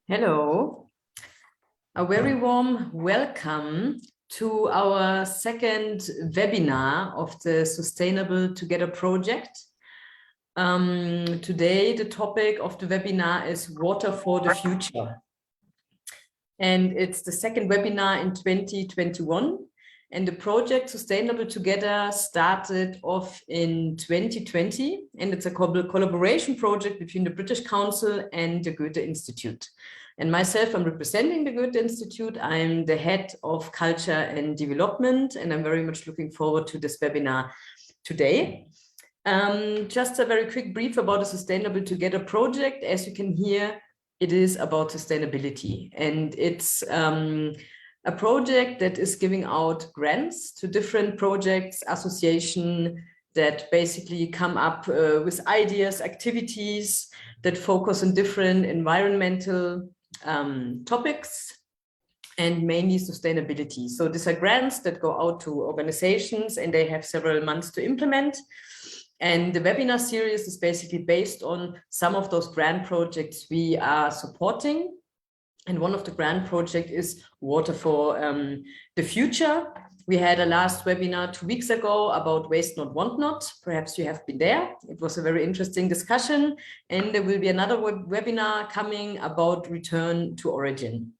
Hello, a very warm welcome to our second webinar of the Sustainable Together project. Today, the topic of the webinar is Water for the Future. And it's the second webinar in 2021. And the project Sustainable Together started off in 2020. And it's a collaboration project between the British Council and the Goethe-Institut. And myself, I'm representing the Goethe-Institut. I'm the head of culture and development, and I'm very much looking forward to this webinar today. Just a very quick brief about the Sustainable Together project. As you can hear, it is about sustainability, and it's a project that is giving out grants to different projects, associations that basically come up with ideas, activities that focus on different environmental topics and mainly sustainability. So these are grants that go out to organizations and they have several months to implement. And the webinar series is basically based on some of those grant projects we are supporting. And one of the grant projects is Water for the Future. We had a last webinar 2 weeks ago about Waste Not, Want Not. Perhaps you have been there. It was a very interesting discussion. And there will be another webinar coming about Return to Origin.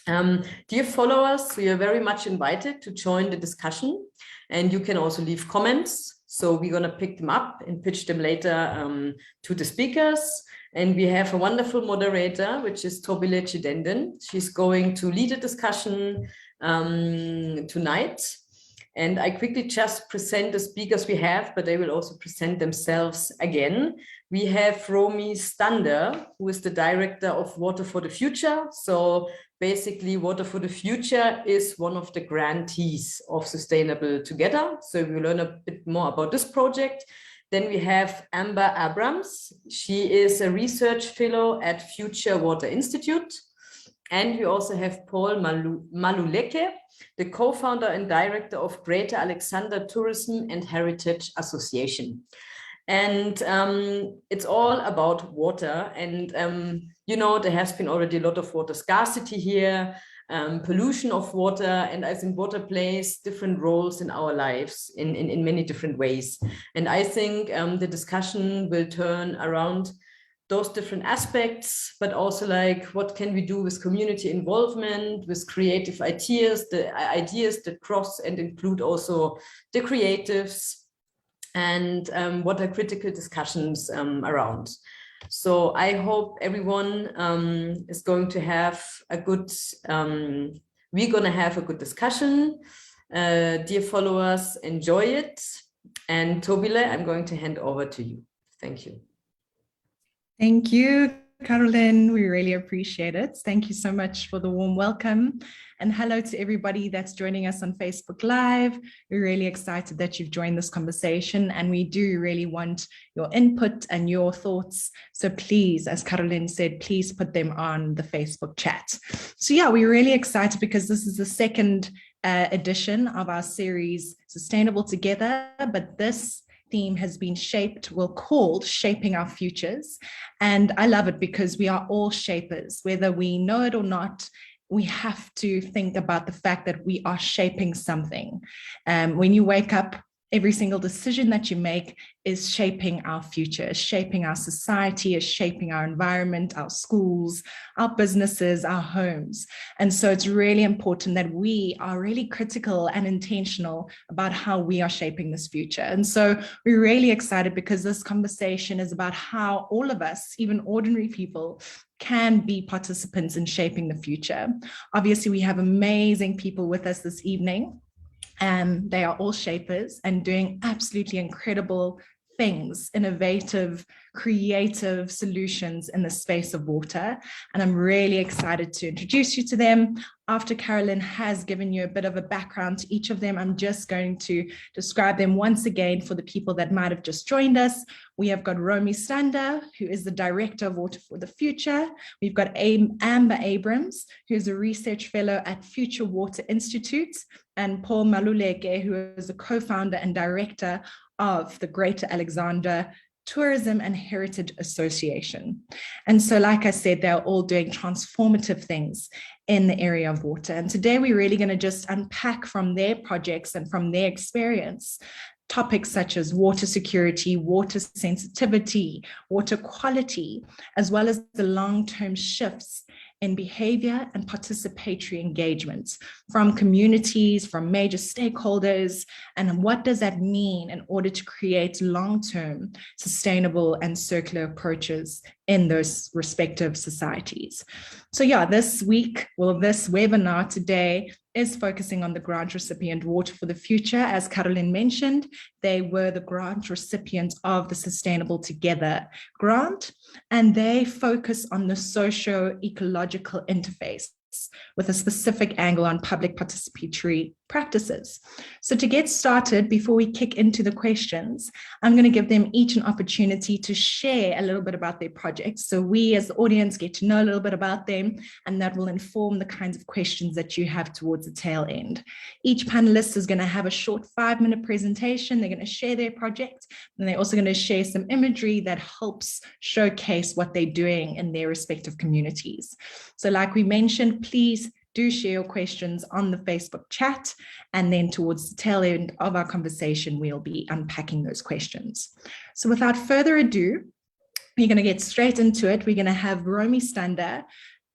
Dear followers, you are very much invited to join the discussion. And you can also leave comments. So we're going to pick them up and pitch them later to the speakers. And we have a wonderful moderator, which is Tobile Chidenden. She's going to lead a discussion tonight. And I quickly just present the speakers we have, but they will also present themselves again. We have Romy Stander, who is the director of Water for the Future. So basically, Water for the Future is one of the grantees of Sustainable Together. So we will learn a bit more about this project. Then we have Amber Abrams. She is a research fellow at Future Water Institute. And we also have Paul Maluleke, the co-founder and director of Greater Alexander Tourism and Heritage Association. And it's all about water. And, you know, there has been already a lot of water scarcity here, pollution of water. And I think water plays different roles in our lives in many different ways. And I think the discussion will turn around those different aspects, but also like what can we do with community involvement, with creative ideas, the ideas that cross and include also the creatives, and what are critical discussions around. So I hope everyone is going to have a good, we're going to have a good discussion. Dear followers, enjoy it. And Tobile, I'm going to hand over to you. Thank you. Thank you, Caroline. We really appreciate it. Thank you so much for the warm welcome. And hello to everybody that's joining us on Facebook Live. We're really excited that you've joined this conversation, and we do really want your input and your thoughts. So please, as Caroline said, please put them on the Facebook chat. So yeah, we're really excited because this is the second edition of our series, Sustainable Together, but this theme has been called Shaping Our Futures. And I love it because we are all shapers, whether we know it or not. We have to think about the fact that we are shaping something. When you wake up, every single decision that you make is shaping our future, is shaping our society, is shaping our environment, our schools, our businesses, our homes. And so it's really important that we are really critical and intentional about how we are shaping this future. And so we're really excited because this conversation is about how all of us, even ordinary people, can be participants in shaping the future. Obviously, we have amazing people with us this evening. And they are all shapers and doing absolutely incredible things, innovative, creative solutions in the space of water. And I'm really excited to introduce you to them. After Caroline has given you a bit of a background to each of them, I'm just going to describe them once again for the people that might have just joined us. We have got Romy Stander, who is the Director of Water for the Future. We've got Amber Abrams, who is a research fellow at Future Water Institute, and Paul Maluleke, who is the co-founder and director of the Greater Alexander Tourism and Heritage Association. And so, like I said, they're all doing transformative things in the area of water. And today we're really going to just unpack from their projects and from their experience topics such as water security, water sensitivity, water quality, as well as the long-term shifts in behavior and participatory engagements from communities, from major stakeholders, and what does that mean in order to create long-term sustainable and circular approaches in those respective societies. So yeah, this webinar today is focusing on the grant recipient Water for the Future. As Caroline mentioned, they were the grant recipients of the Sustainable Together grant, and they focus on the socio-ecological interface with a specific angle on public participatory practices. So to get started, before we kick into the questions, I'm going to give them each an opportunity to share a little bit about their projects. So we as the audience get to know a little bit about them, and that will inform the kinds of questions that you have towards the tail end. Each panelist is going to have a short 5-minute presentation. They're going to share their project, and they're also going to share some imagery that helps showcase what they're doing in their respective communities. So like we mentioned, please do share your questions on the Facebook chat, and then towards the tail end of our conversation, we'll be unpacking those questions. So without further ado, we're going to get straight into it. We're going to have Romy Stander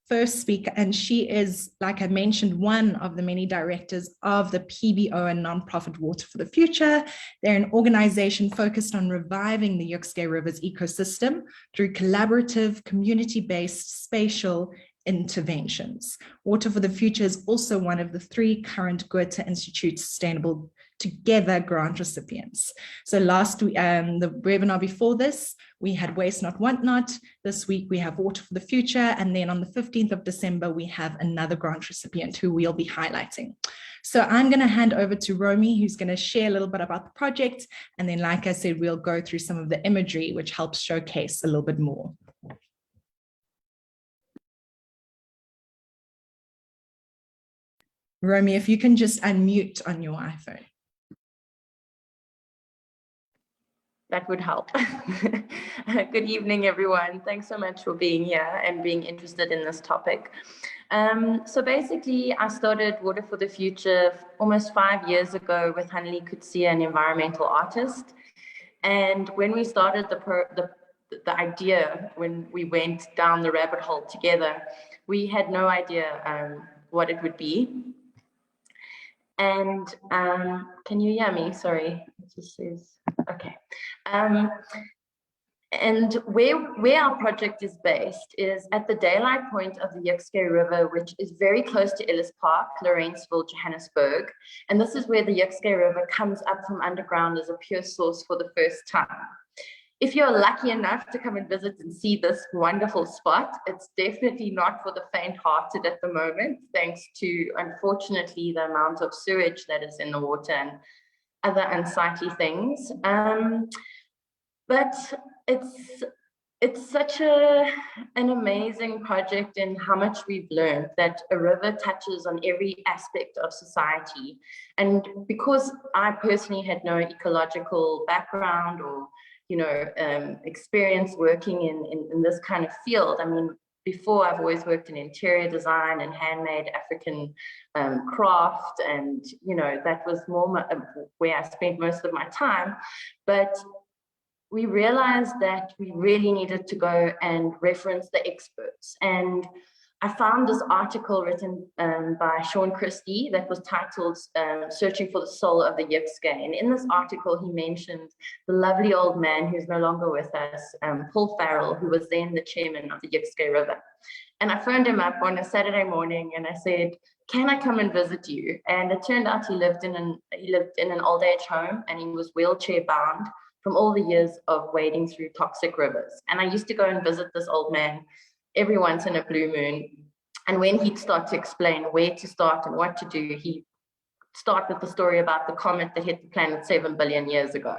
first speak, and she is, like I mentioned, one of the many directors of the PBO and nonprofit Water for the Future. They're an organization focused on reviving the Yukske River's ecosystem through collaborative, community-based spatial interventions. Water for the Future is also one of the 3 current Goethe-Institut Sustainable Together grant recipients. So the webinar before this, we had Waste Not, Want Not. This week we have Water for the Future. And then on the 15th of December, we have another grant recipient who we'll be highlighting. So I'm going to hand over to Romy, who's going to share a little bit about the project. And then, like I said, we'll go through some of the imagery, which helps showcase a little bit more. Romy, if you can just unmute on your iPhone. That would help. Good evening, everyone. Thanks so much for being here and being interested in this topic. So basically, I started Water for the Future almost 5 years ago with Hanli Kutsia, an environmental artist. And when we started the idea, when we went down the rabbit hole together, we had no idea what it would be. And can you hear me? Sorry, it just says, okay. And where our project is based is at the daylight point of the Yukske River, which is very close to Ellis Park, Lawrenceville, Johannesburg. And this is where the Yukske River comes up from underground as a pure source for the first time. If you're lucky enough to come and visit and see this wonderful spot, it's definitely not for the faint-hearted at the moment, thanks to, unfortunately, the amount of sewage that is in the water and other unsightly things. But it's such an amazing project in how much we've learned, that a river touches on every aspect of society. And because I personally had no ecological background or experience working in this kind of field. I mean, before I've always worked in interior design and handmade African craft, and that was more where I spent most of my time. But we realized that we really needed to go and reference the experts. And I found this article written by Sean Christie that was titled Searching for the Soul of the Yukske. And in this article, he mentioned the lovely old man who's no longer with us, Paul Farrell, who was then the chairman of the Yukske River. And I phoned him up on a Saturday morning and I said, can I come and visit you? And it turned out he lived in an old age home, and he was wheelchair bound from all the years of wading through toxic rivers. And I used to go and visit this old man every once in a blue moon. And when he'd start to explain where to start and what to do, he'd start with the story about the comet that hit the planet 7 billion years ago.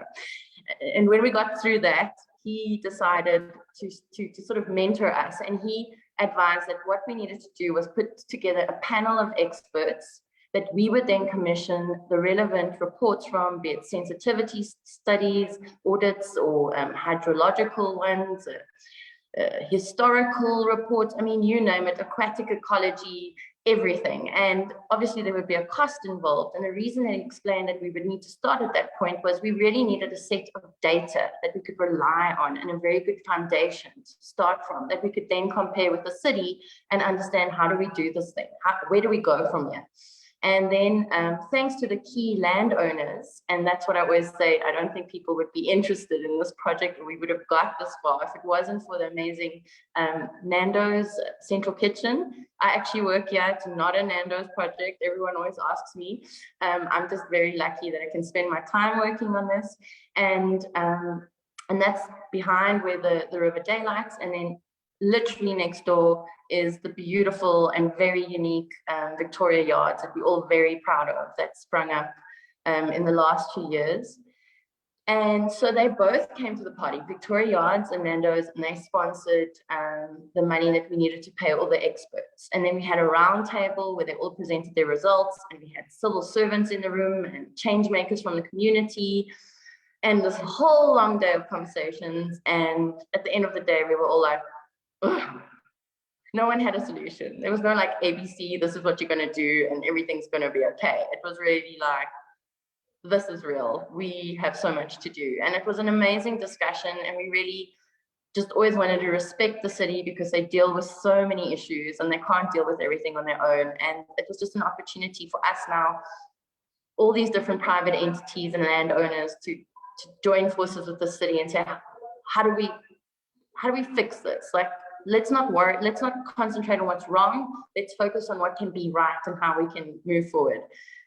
And when we got through that, he decided to sort of mentor us. And he advised that what we needed to do was put together a panel of experts that we would then commission the relevant reports from, be it sensitivity studies, audits, or hydrological ones, historical reports, I mean, you name it, aquatic ecology, everything. And obviously there would be a cost involved. And the reason they explained that we would need to start at that point was we really needed a set of data that we could rely on and a very good foundation to start from, that we could then compare with the city and understand, how do we do this thing? Where do we go from here? And then thanks to the key landowners, and that's what I always say, I don't think people would be interested in this project, or we would have got this far if it wasn't for the amazing Nando's Central Kitchen. I actually work here. It's not a Nando's project. Everyone always asks me. I'm just very lucky that I can spend my time working on this. And that's behind where the River Daylights, and then literally next door is the beautiful and very unique Victoria Yards that we're all very proud of, that sprung up in the last 2 years. And so they both came to the party, Victoria Yards and Nando's, and they sponsored the money that we needed to pay all the experts. And then we had a round table where they all presented their results, and we had civil servants in the room and change makers from the community, and this whole long day of conversations. And at the end of the day, we were all like, ugh. No one had a solution. There was no like ABC, this is what you're going to do and everything's going to be okay. It was really like, this is real. We have so much to do. And it was an amazing discussion, and we really just always wanted to respect the city because they deal with so many issues and they can't deal with everything on their own. And it was just an opportunity for us now, all these different private entities and landowners, to join forces with the city and say, how do we fix this? Like, let's not worry, let's not concentrate on what's wrong. Let's focus on what can be right and how we can move forward.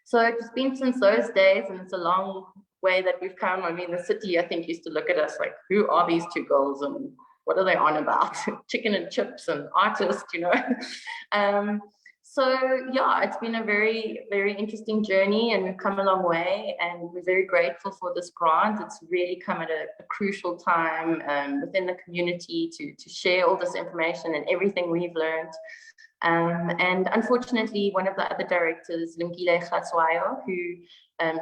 So it's been since those days, and it's a long way that we've come. I mean, the city, I think, used to look at us like, who are these two girls and what are they on about? Chicken and chips and artists, you know. So yeah, it's been a very, very interesting journey, and we've come a long way, and we're very grateful for this grant. It's really come at a crucial time within the community to share all this information and everything we've learned. And unfortunately, one of the other directors, Lungile Khatswayo, who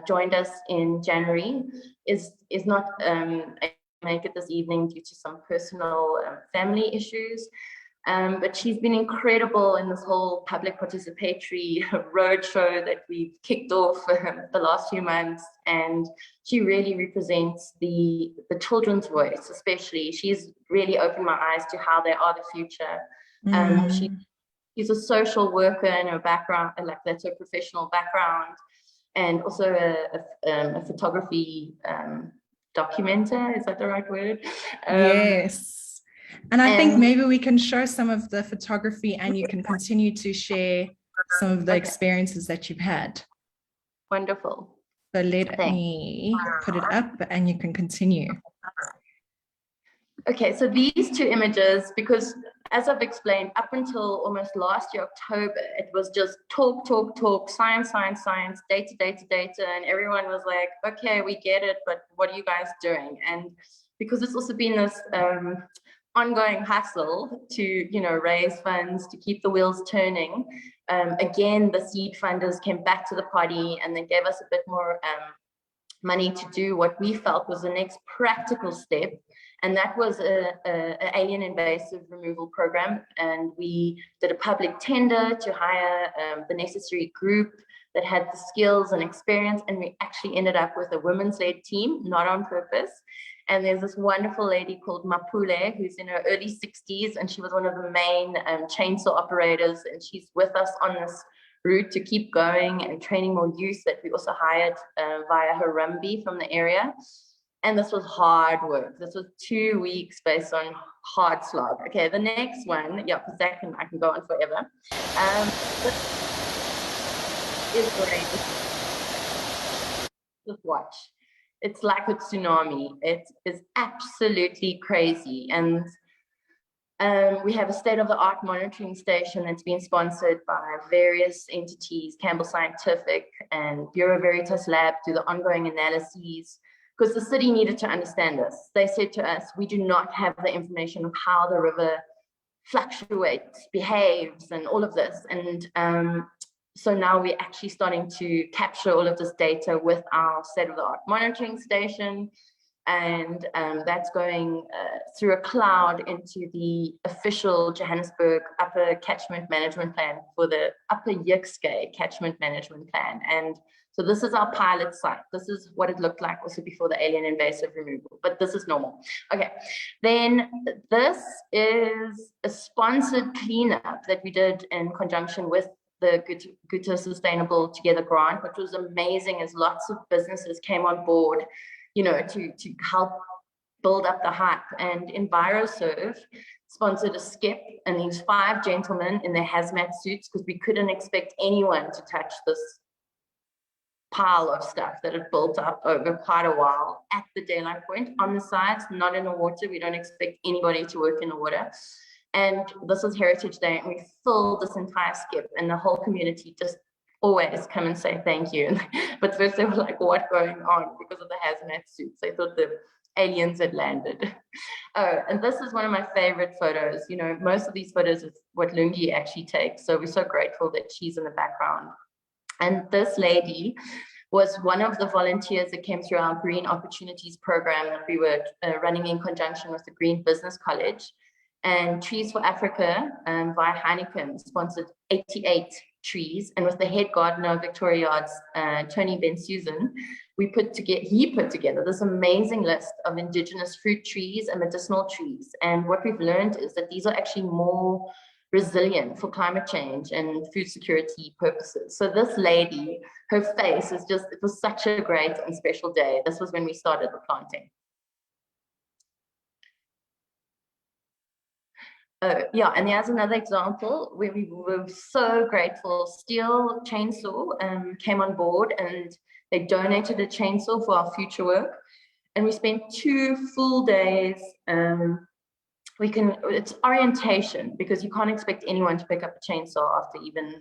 joined us in January, is not able to make it this evening due to some personal family issues. But she's been incredible in this whole public participatory roadshow that we've kicked off the last few months. And she really represents the children's voice, especially. She's really opened my eyes to how they are the future. She's a social worker in her background, like that's her professional background, and also a photography documenter. Is that the right word? Yes. And I think maybe we can show some of the photography, and you can continue to share some of the experiences that you've had. Wonderful. So let me put it up and you can continue. Okay, so these two images, because as I've explained, up until almost last year, October, it was just talk, science, data, and everyone was like, okay, we get it, but what are you guys doing? And because it's also been this ongoing hustle to, you know, raise funds to keep the wheels turning. Again, the seed funders came back to the party and they gave us a bit more money to do what we felt was the next practical step. And that was an alien invasive removal program. And we did a public tender to hire the necessary group that had the skills and experience. And we actually ended up with a women's-led team, not on purpose. And there's this wonderful lady called Mapule, who's in her early 60s, and she was one of the main chainsaw operators. And she's with us on this route to keep going and training more youth that we also hired via Harambee from the area. And this was hard work. This was 2 weeks based on hard slog. Okay, the next one, yeah, because I can go on forever. Is great. Just watch. It's like a tsunami. It is absolutely crazy. And we have a state-of-the-art monitoring station that's been sponsored by various entities, Campbell Scientific and Bureau Veritas Lab, do the ongoing analyses, because the city needed to understand this. They said to us, we do not have the information of how the river fluctuates, behaves, and all of this. And so now we're actually starting to capture all of this data with our state-of-the-art monitoring station. And that's going through a cloud into the official Johannesburg Upper Catchment Management Plan for the Upper Yikske Catchment Management Plan. And so this is our pilot site. This is what it looked like also before the alien invasive removal, but this is normal. Okay, then this is a sponsored cleanup that we did in conjunction with the Goethe Sustainable Together grant, which was amazing as lots of businesses came on board, you know, to help build up the hype. And EnviroServe sponsored a skip, and these 5 gentlemen in their hazmat suits, because we couldn't expect anyone to touch this pile of stuff that had built up over quite a while at the daylight point on the sides, not in the water. We don't expect anybody to work in the water. And this was Heritage Day, and we filled this entire skip, and the whole community just always come and say thank you. But first they were like, what's going on? Because of the hazmat suits. They thought the aliens had landed. Oh, and this is one of my favorite photos. You know, most of these photos is what Lungi actually takes. So we're so grateful that she's in the background. And this lady was one of the volunteers that came through our Green Opportunities program that we were running in conjunction with the Green Business College. And Trees for Africa via Heineken sponsored 88 trees. And with the head gardener of Victoria Yards, Tony Ben Susan, he put together this amazing list of indigenous fruit trees and medicinal trees. And what we've learned is that these are actually more resilient for climate change and food security purposes. So this lady, her face is just, it was such a great and special day. This was when we started the planting. Yeah, and there's another example where we were so grateful. Steel Chainsaw came on board, and they donated a chainsaw for our future work. And we spent 2 full days. It's orientation, because you can't expect anyone to pick up a chainsaw after even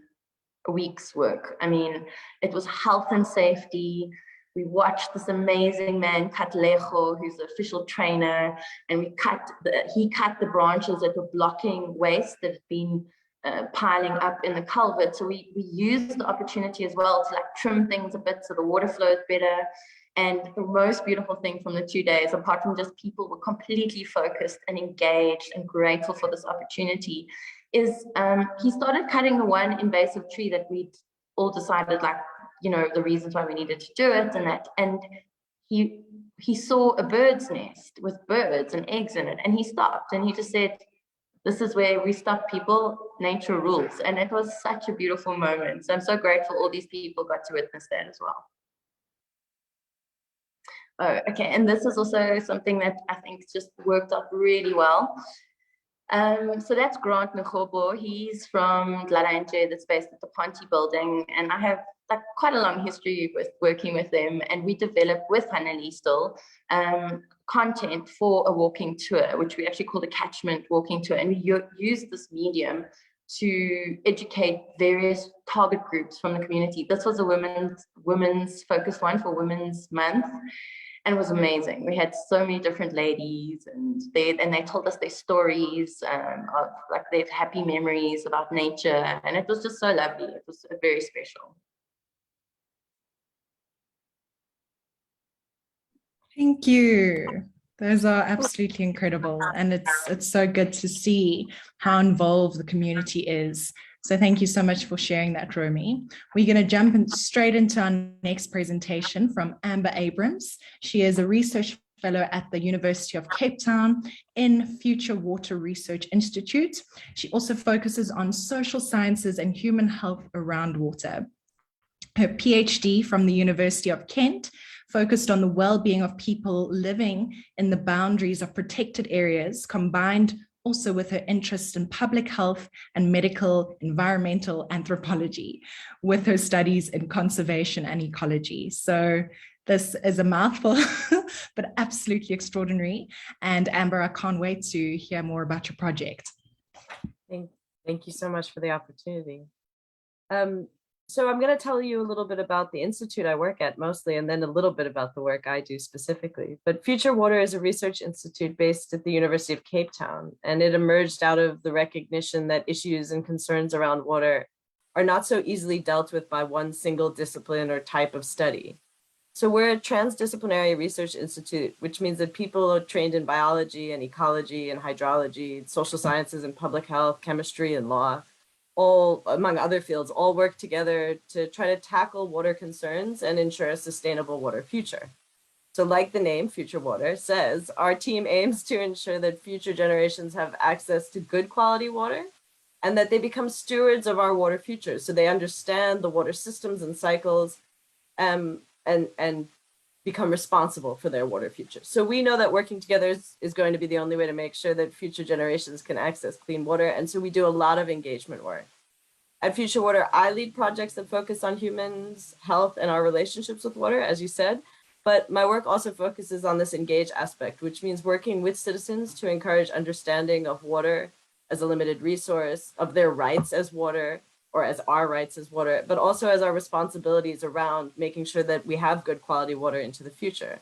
a week's work. I mean, it was health and safety. We watched this amazing man cut Lego, who's the official trainer, and he cut the branches that were blocking waste that had been piling up in the culvert. So we used the opportunity as well to like trim things a bit so the water flows better. And the most beautiful thing from the 2 days, apart from just people were completely focused and engaged and grateful for this opportunity, is he started cutting the one invasive tree that we'd all decided, like, you know, the reasons why we needed to do it and that. And he saw a bird's nest with birds and eggs in it, and he stopped and he just said, this is where we stop people, nature rules. And it was such a beautiful moment. So I'm so grateful all these people got to witness that as well. Oh, okay, and this is also something that I think just worked out really well. So that's Grant Nkobo. He's from Dladanje, that's based at the Ponte building, and I have like quite a long history with working with them, and we developed with Hanneli still content for a walking tour, which we actually call the catchment walking tour, and we use this medium to educate various target groups from the community. This was a women's focused one for Women's Month. And it was amazing. We had so many different ladies, and they told us their stories of like their happy memories about nature, and it was just so lovely. It was very special. Thank you. Those are absolutely incredible, and it's so good to see how involved the community is. So thank you so much for sharing that, Romy. We're going to jump straight into our next presentation from Amber Abrams. She is a research fellow at the University of Cape Town in Future Water Research Institute. She also focuses on social sciences and human health around water. Her PhD from the University of Kent focused on the well-being of people living in the boundaries of protected areas, combined also with her interest in public health and medical environmental anthropology, with her studies in conservation and ecology. So this is a mouthful, but absolutely extraordinary. And Amber, I can't wait to hear more about your project. Thank you so much for the opportunity. So I'm going to tell you a little bit about the institute I work at mostly, and then a little bit about the work I do specifically. But Future Water is a research institute based at the University of Cape Town, and it emerged out of the recognition that issues and concerns around water are not so easily dealt with by one single discipline or type of study. So we're a transdisciplinary research institute, which means that people are trained in biology and ecology and hydrology, social sciences and public health, chemistry and law, all, among other fields, all work together to try to tackle water concerns and ensure a sustainable water future. So like the name Future Water says, our team aims to ensure that future generations have access to good quality water and that they become stewards of our water future. So they understand the water systems and cycles and become responsible for their water future. So we know that working together is going to be the only way to make sure that future generations can access clean water. And so we do a lot of engagement work. At Future Water, I lead projects that focus on humans, health, and our relationships with water, as you said. But my work also focuses on this engage aspect, which means working with citizens to encourage understanding of water as a limited resource, of their rights as water, or as our rights as water, but also as our responsibilities around making sure that we have good quality water into the future.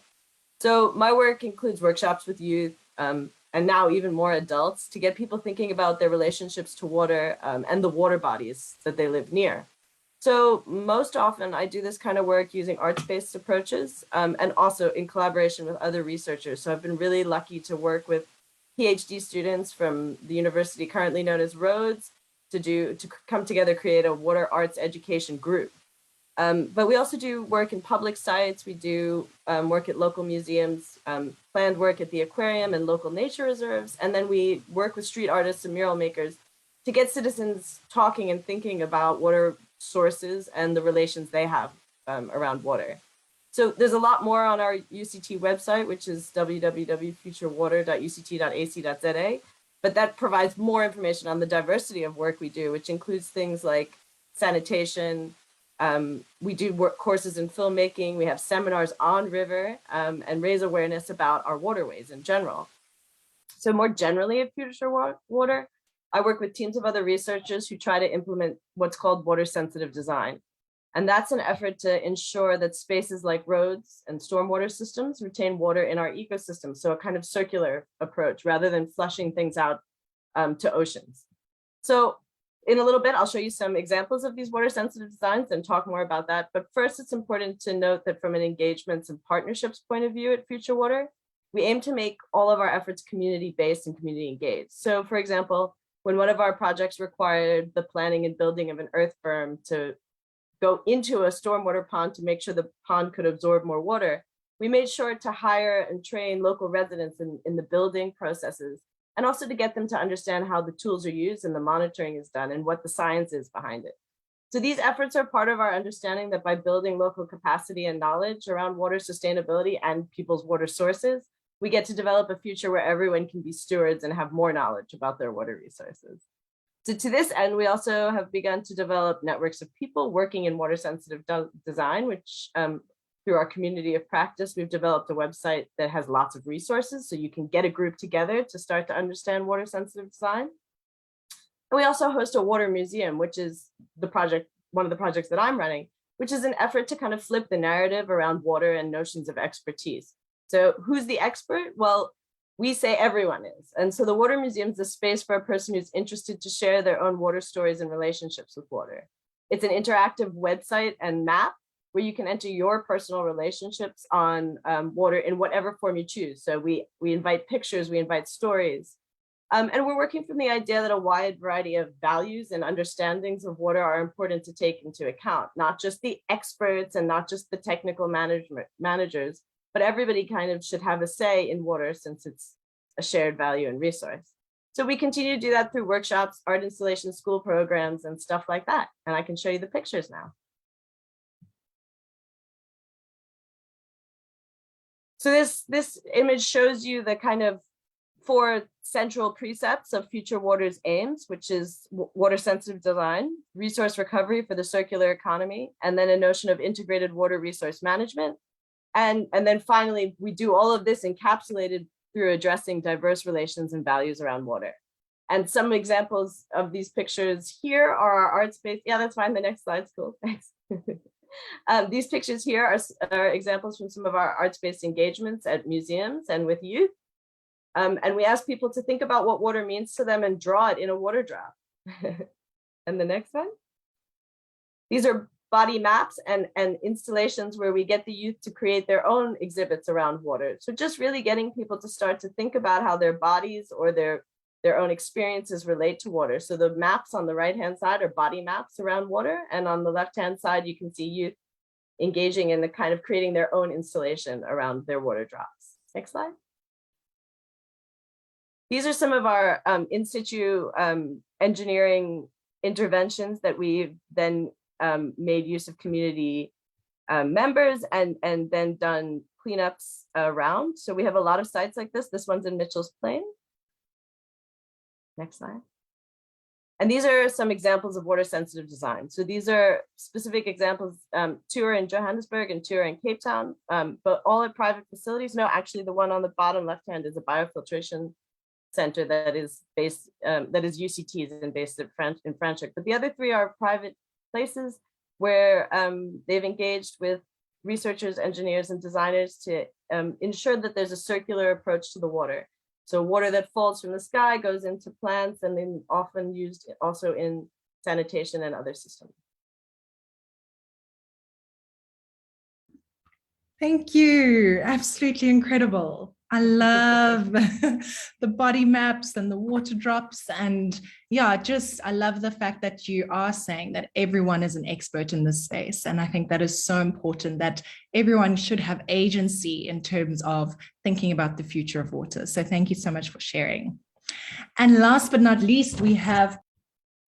So my work includes workshops with youth and now even more adults to get people thinking about their relationships to water and the water bodies that they live near. So most often I do this kind of work using arts-based approaches and also in collaboration with other researchers. So I've been really lucky to work with PhD students from the university currently known as Rhodes to come together, create a water arts education group. But we also do work in public sites. We do work at local museums, planned work at the aquarium and local nature reserves. And then we work with street artists and mural makers to get citizens talking and thinking about water sources and the relations they have around water. So there's a lot more on our UCT website, which is www.futurewater.uct.ac.za. But that provides more information on the diversity of work we do, which includes things like sanitation. We do work courses in filmmaking. We have seminars on river and raise awareness about our waterways in general. So more generally at Future Water, I work with teams of other researchers who try to implement what's called water sensitive design. And that's an effort to ensure that spaces like roads and stormwater systems retain water in our ecosystem. So a kind of circular approach rather than flushing things out to oceans. So in a little bit, I'll show you some examples of these water sensitive designs and talk more about that. But first, it's important to note that from an engagements and partnerships point of view at Future Water, we aim to make all of our efforts community-based and community engaged. So for example, when one of our projects required the planning and building of an earth berm to go into a stormwater pond to make sure the pond could absorb more water, we made sure to hire and train local residents in the building processes, and also to get them to understand how the tools are used and the monitoring is done and what the science is behind it. So these efforts are part of our understanding that by building local capacity and knowledge around water sustainability and people's water sources, we get to develop a future where everyone can be stewards and have more knowledge about their water resources. So to this end, we also have begun to develop networks of people working in water sensitive design, which through our community of practice, we've developed a website that has lots of resources so you can get a group together to start to understand water sensitive design. And we also host a water museum, which is the project, one of the projects that I'm running, which is an effort to kind of flip the narrative around water and notions of expertise. So who's the expert? Well, we say everyone is. And so the Water Museum is a space for a person who's interested to share their own water stories and relationships with water. It's an interactive website and map where you can enter your personal relationships on water in whatever form you choose. So we invite pictures, we invite stories. And we're working from the idea that a wide variety of values and understandings of water are important to take into account, not just the experts and not just the technical managers, but everybody kind of should have a say in water since it's a shared value and resource. So we continue to do that through workshops, art installations, school programs, and stuff like that. And I can show you the pictures now. So this image shows you the kind of 4 central precepts of Future Water's aims, which is water sensitive design, resource recovery for the circular economy, and then a notion of integrated water resource management. And then finally, we do all of this encapsulated through addressing diverse relations and values around water. And some examples of these pictures here are our art space. Yeah, that's fine. The next slide's cool. Thanks. These pictures here are examples from some of our arts-based engagements at museums and with youth. And we ask people to think about what water means to them and draw it in a water drop. And the next one. These are body maps and installations where we get the youth to create their own exhibits around water. So just really getting people to start to think about how their bodies or their own experiences relate to water. So the maps on the right-hand side are body maps around water. And on the left-hand side, you can see youth engaging in the kind of creating their own installation around their water drops. Next slide. These are some of our in situ engineering interventions that we've then made use of community members and then done cleanups around. So we have a lot of sites like this. This one's in Mitchell's Plain. Next slide. And these are some examples of water sensitive design. So these are specific examples. 2 are in Johannesburg and 2 are in Cape Town, but all at private facilities. No, actually the one on the bottom left hand is a biofiltration center that is based, that is UCT's and based in Franschhoek. But the other 3 are private places where they've engaged with researchers, engineers, and designers to ensure that there's a circular approach to the water. So water that falls from the sky goes into plants and then often used also in sanitation and other systems. Thank you. Absolutely incredible. I love the body maps and the water drops. And yeah, I love the fact that you are saying that everyone is an expert in this space. And I think that is so important, that everyone should have agency in terms of thinking about the future of water. So thank you so much for sharing. And last but not least, we have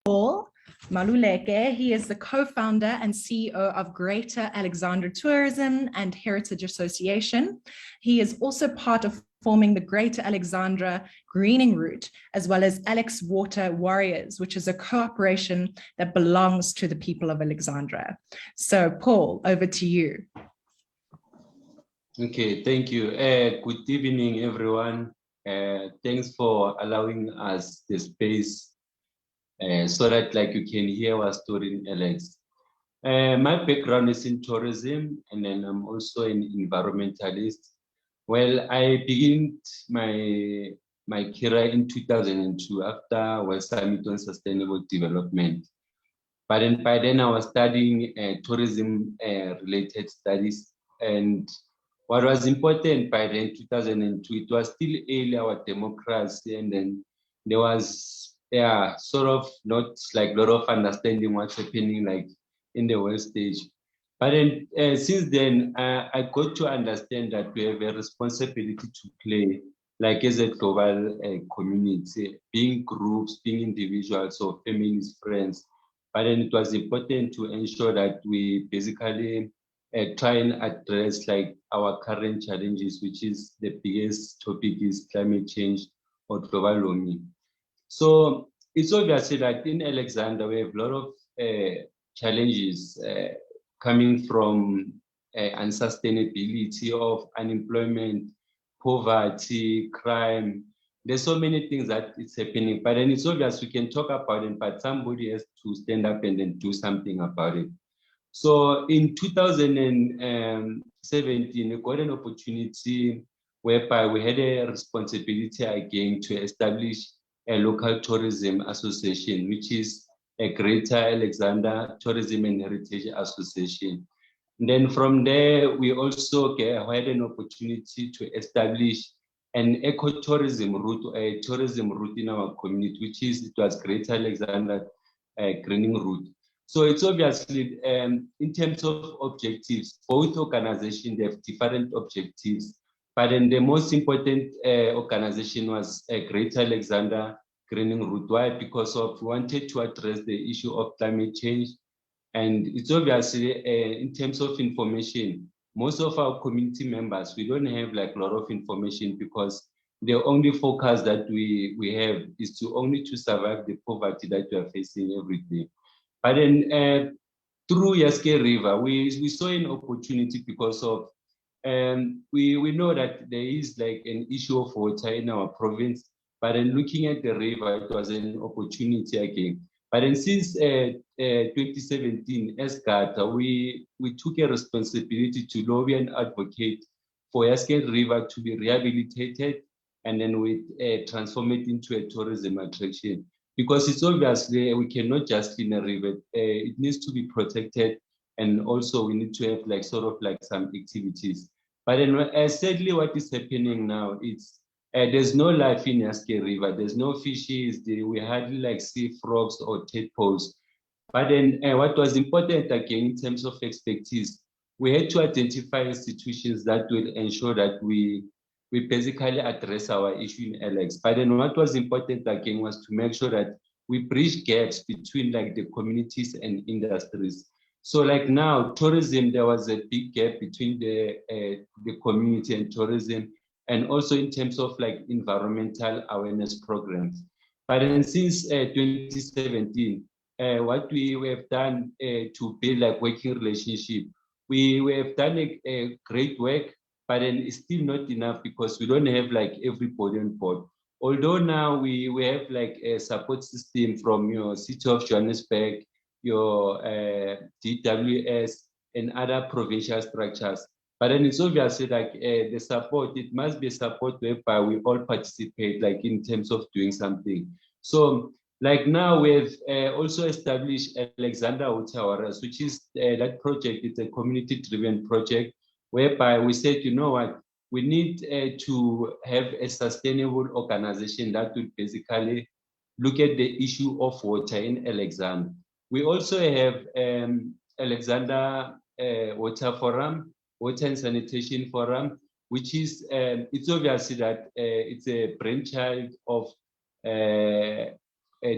Paul Maluleke. He is the co-founder and CEO of Greater Alexandra Tourism and Heritage Association. He is also part of forming the Greater Alexandra Greening Route, as well as Alex Water Warriors, which is a cooperation that belongs to the people of Alexandra. So Paul, over to you. Okay, thank you. Good evening, everyone. Thanks for allowing us the space so that you can hear our story in Alex. My background is in tourism, and then I'm also an environmentalist. Well, I began my career in 2002 after World Summit on Sustainable Development. But then by then I was studying tourism related studies, and what was important by then 2002, it was still early our democracy, and then there was sort of not a lot of understanding what's happening in the world stage. But then since then, I got to understand that we have a responsibility to play as a global community, being groups, being individuals or families, friends. But then it was important to ensure that we basically try and address our current challenges, which is the biggest topic is climate change or global warming. So it's obvious that in Alexandra, we have a lot of challenges coming from unsustainability of unemployment, poverty, crime. There's so many things that it's happening, but then it's obvious we can talk about it, but somebody has to stand up and then do something about it. So in 2017, we got an opportunity whereby we had a responsibility again to establish a local tourism association, which is a Greater Alexandra Tourism and Heritage Association. And then from there, we also had an opportunity to establish an ecotourism route, a tourism route in our community, it was Greater Alexandra Greening Route. So it's obviously, in terms of objectives, both organizations have different objectives, but then the most important organization was Greater Alexandra Greening Route. Why? Because we wanted to address the issue of climate change. And it's obviously, in terms of information, most of our community members, we don't have a lot of information because the only focus that we have is to survive the poverty that we are facing every day. But then through Yaske River, we saw an opportunity because of, we know that there is an issue of water in our province, but then looking at the river, it was an opportunity again. But then since 2017, as GATA, we took a responsibility to lobby and advocate for Yaske River to be rehabilitated, and then we transform it into a tourism attraction. because it's obviously we cannot just clean a river. It needs to be protected, and also we need to have like sort of like some activities. But then sadly, what is happening now is there's no life in Yaske River. There's no fishes. We hardly like see frogs or tadpoles. But then what was important again in terms of expertise, we had to identify institutions that will ensure that we basically address our issue in Alex. But then what was important again was to make sure that we bridge gaps between like the communities and industries. So like now, tourism, there was a big gap between the community and tourism, and also in terms of like environmental awareness programs. But then since 2017, what we have done to build like working relationship, we have done a great work, but then it's still not enough because we don't have like everybody on board. Although now we have like a support system from your City of Johannesburg, your DWS, and other provincial structures. But then it's obviously like the support, it must be a support whereby we all participate, like in terms of doing something. So like now we've also established Alexander Water Warriors, which is that project. It's a community-driven project whereby we said, you know what, we need to have a sustainable organization that will basically look at the issue of water in Alexander. We also have Alexander Water Forum, Water and Sanitation Forum, which is, it's obviously that it's a brainchild of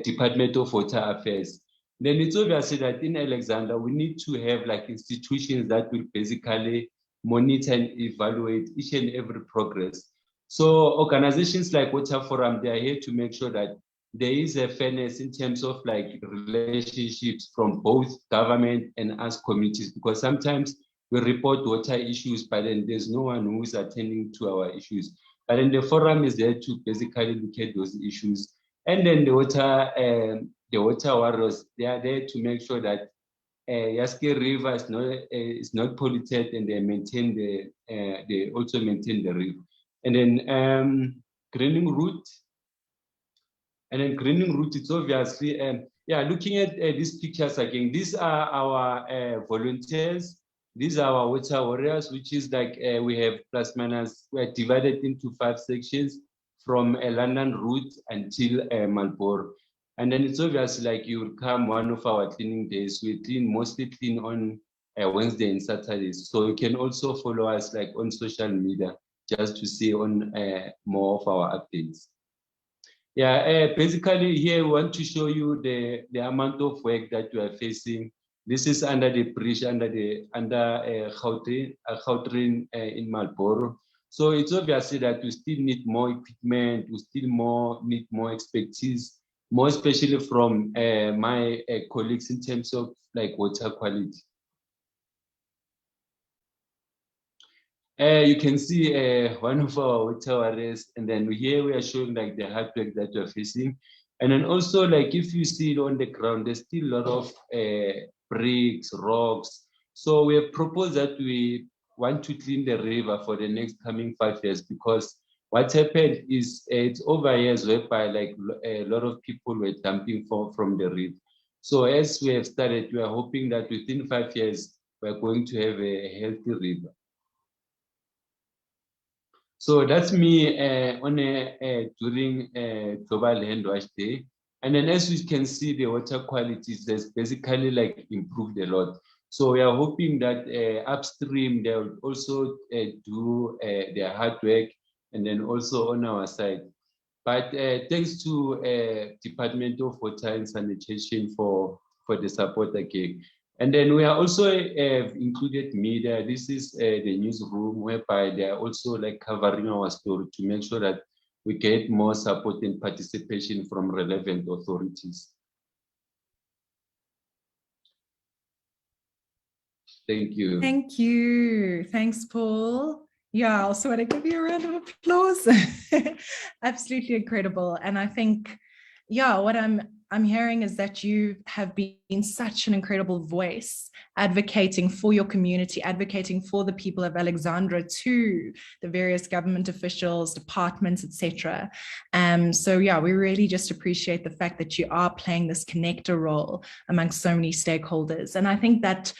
Department of Water Affairs. Then it's obviously that in Alexander, we need to have like institutions that will basically monitor and evaluate each and every progress. So organizations like Water Forum, they are here to make sure that there is a fairness in terms of like relationships from both government and us communities, because sometimes we report water issues, but then there's no one who is attending to our issues. But then the forum is there to basically look at those issues. And then the water warriors, they are there to make sure that Yaske River is not polluted, and they maintain they also maintain the river. And then greening route. And then greening route, it's obviously, yeah, looking at these pictures again, these are our volunteers. These are our water warriors, which is like we have plus minus, we're divided into 5 sections from a London route until Marlborough. And then it's obviously like you will come one of our cleaning days. We mostly clean on Wednesday and Saturdays. So you can also follow us like on social media just to see on more of our updates. Yeah, basically here we want to show you the amount of work that we are facing. This is under the bridge, under Gauteng in Marlborough. So it's obviously that we still need more equipment, we still need more expertise, more especially from my colleagues in terms of like water quality. You can see one of our water warriors, and then here we are showing like the hard work that we're facing. And then also like if you see it on the ground, there's still a lot of bricks, rocks. So we have proposed that we want to clean the river for the next coming 5 years, because what happened is it's over years whereby like a lot of people were dumping from the river. So as we have started, we are hoping that within 5 years, we're going to have a healthy river. So that's me during Global Hand Wash Day. And then as you can see, the water quality has basically like improved a lot. So we are hoping that upstream, they will also do their hard work, and then also on our side. But thanks to Department of Water and Sanitation for the support again. And then we are also included media. This is the newsroom, whereby they are also like covering our story to make sure that we get more support and participation from relevant authorities. Thank you. Thank you. Thanks, Paul. Yeah, I also want to give you a round of applause. Absolutely incredible. And I think, yeah, what I'm I'm hearing is that you have been such an incredible voice advocating for your community, advocating for the people of Alexandra to the various government officials, departments, etc. So yeah, we really just appreciate the fact that you are playing this connector role amongst so many stakeholders. And I think that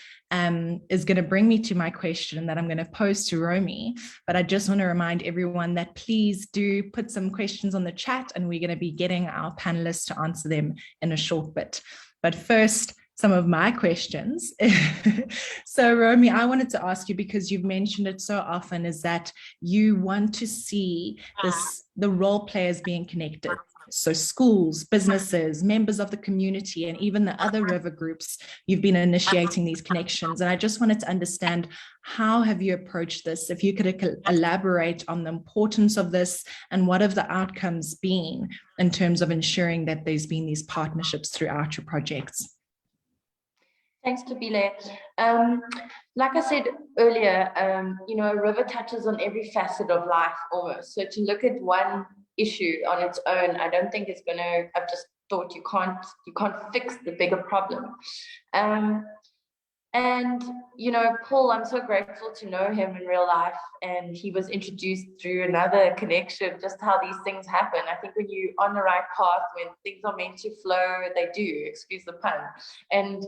is going to bring me to my question that I'm going to pose to Romy. But I just want to remind everyone that please do put some questions on the chat, and we're going to be getting our panelists to answer them in a short bit. But first, some of my questions. So Romy, I wanted to ask you, because you've mentioned it so often, is that you want to see the role players being connected. So schools, businesses, members of the community, and even the other river groups, you've been initiating these connections. And I just wanted to understand, how have you approached this? If you could elaborate on the importance of this and what have the outcomes been in terms of ensuring that there's been these partnerships throughout your projects. Thanks, Tabile. Like I said earlier, a river touches on every facet of life almost. So to look at one issue on its own, I don't think it's going to. I've just thought you can't fix the bigger problem. And Paul, I'm so grateful to know him in real life, and he was introduced through another connection, just how these things happen. I think when you're on the right path, when things are meant to flow, they do, excuse the pun. And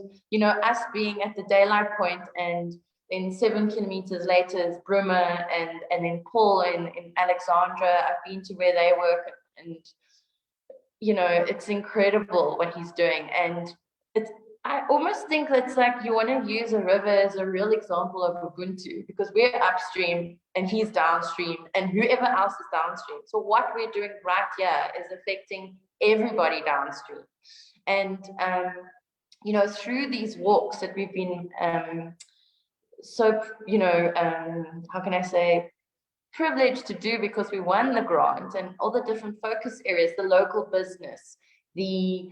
us being at the daylight point, and then 7 kilometers later is Brummer, and then Paul in Alexandra. I've been to where they work, and it's incredible what he's doing. And I almost think it's like you want to use a river as a real example of Ubuntu, because we're upstream and he's downstream and whoever else is downstream. So what we're doing right here is affecting everybody downstream. And, through these walks that we've been how can I say, privileged to do, because we won the grant, and all the different focus areas, the local business, the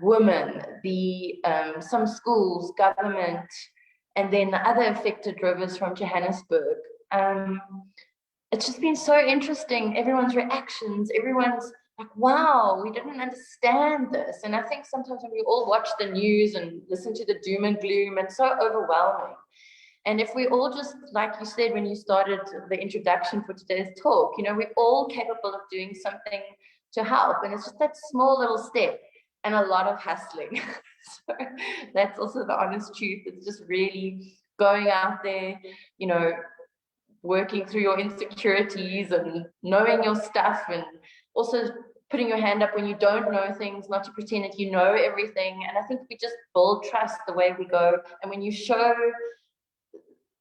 women, some schools, government, and then the other affected rivers from Johannesburg. It's just been so interesting, everyone's reactions, everyone's like, wow, we didn't understand this. And I think sometimes when we all watch the news and listen to the doom and gloom, it's so overwhelming. And if we all just, like you said when you started the introduction for today's talk, we're all capable of doing something to help. And it's just that small little step and a lot of hustling. So that's also the honest truth. It's just really going out there, working through your insecurities and knowing your stuff, and also putting your hand up when you don't know things, not to pretend that you know everything. And I think we just build trust the way we go. And when you show,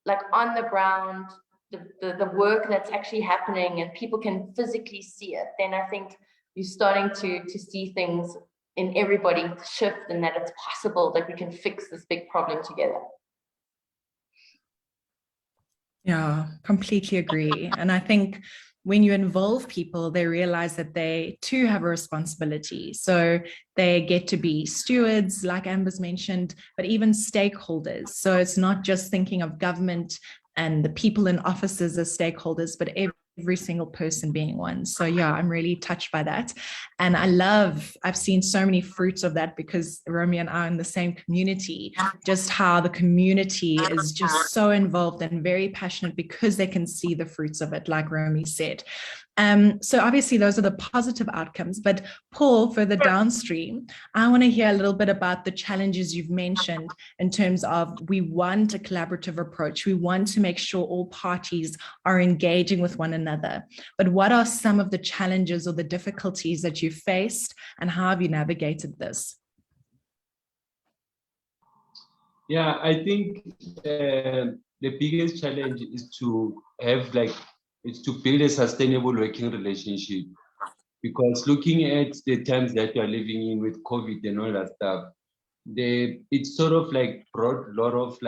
like on the ground, the work that's actually happening and people can physically see it, then I think you're starting to see things in everybody shift, and that it's possible that we can fix this big problem together. Yeah, completely agree. And I think when you involve people, they realize that they too have a responsibility. So they get to be stewards, like Amber's mentioned, but even stakeholders. So it's not just thinking of government and the people in offices as stakeholders, but every single person being one. So yeah, I'm really touched by that. And I've seen so many fruits of that, because Romy and I are in the same community, just how the community is just so involved and very passionate because they can see the fruits of it, like Romy said. So obviously those are the positive outcomes, but Paul, further downstream, I want to hear a little bit about the challenges you've mentioned in terms of, we want a collaborative approach. We want to make sure all parties are engaging with one another. But what are some of the challenges or the difficulties that you faced, and how have you navigated this? Yeah, I think the biggest challenge is to have it's to build a sustainable working relationship, because looking at the times that we are living in with COVID and all that stuff, it's sort of like brought a lot of